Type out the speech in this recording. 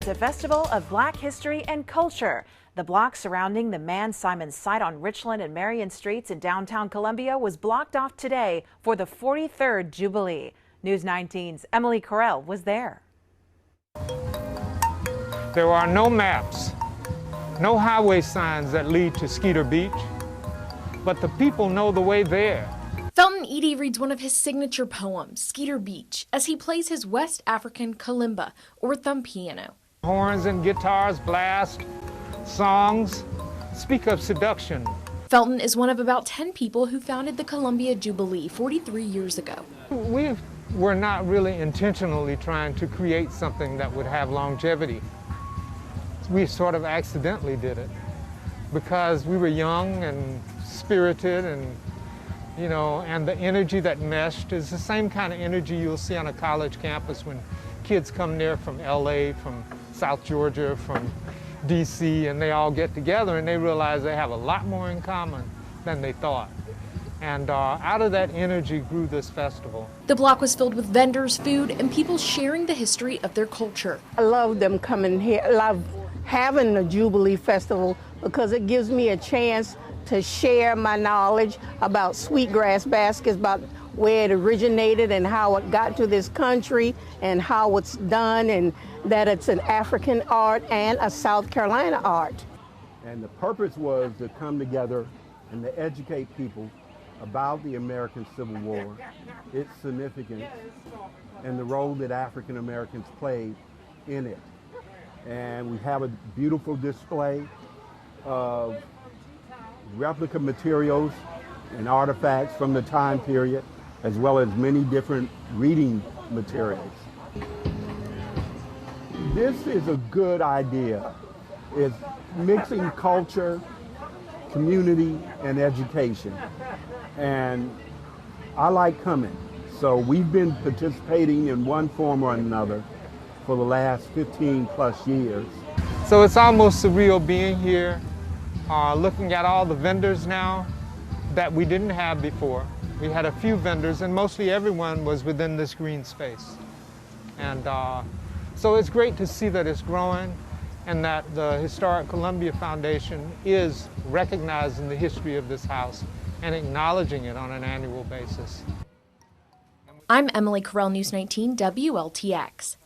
It's a festival of Black history and culture. The block surrounding the Man Simon site on Richland and Marion Streets in downtown Columbia was blocked off today for the 43rd Jubilee. News 19's Emily Carell was there. There are no maps, no highway signs that lead to Skeeter Beach, but the people know the way there. Felton Eady reads one of his signature poems, Skeeter Beach, as he plays his West African kalimba, or thumb piano. Horns and guitars blast, songs speak of seduction. Felton is one of about 10 people who founded the Columbia Jubilee 43 years ago. We were not really intentionally trying to create something that would have longevity. We sort of accidentally did it because we were young and spirited, and and the energy that meshed is the same kind of energy you'll see on a college campus when kids come there from LA, from South Georgia, from DC, and they all get together and they realize they have a lot more in common than they thought. And out of that energy grew this festival. The block was filled with vendors, food, and people sharing the history of their culture. I love them coming here. I love having the Jubilee Festival because it gives me a chance to share my knowledge about sweetgrass baskets, about where it originated and how it got to this country and how it's done, and that it's an African art and a South Carolina art. And the purpose was to come together and to educate people about the American Civil War, its significance, and the role that African Americans played in it. And we have a beautiful display of replica materials and artifacts from the time period, as well as many different reading materials. This is a good idea. It's mixing culture, community, and education. And I like coming. So we've been participating in one form or another for the last 15 plus years. So it's almost surreal being here, looking at all the vendors now that we didn't have before. We had a few vendors and mostly everyone was within this green space. And so it's great to see that it's growing and that the Historic Columbia Foundation is recognizing the history of this house and acknowledging it on an annual basis. I'm Emily Carell, News 19 WLTX.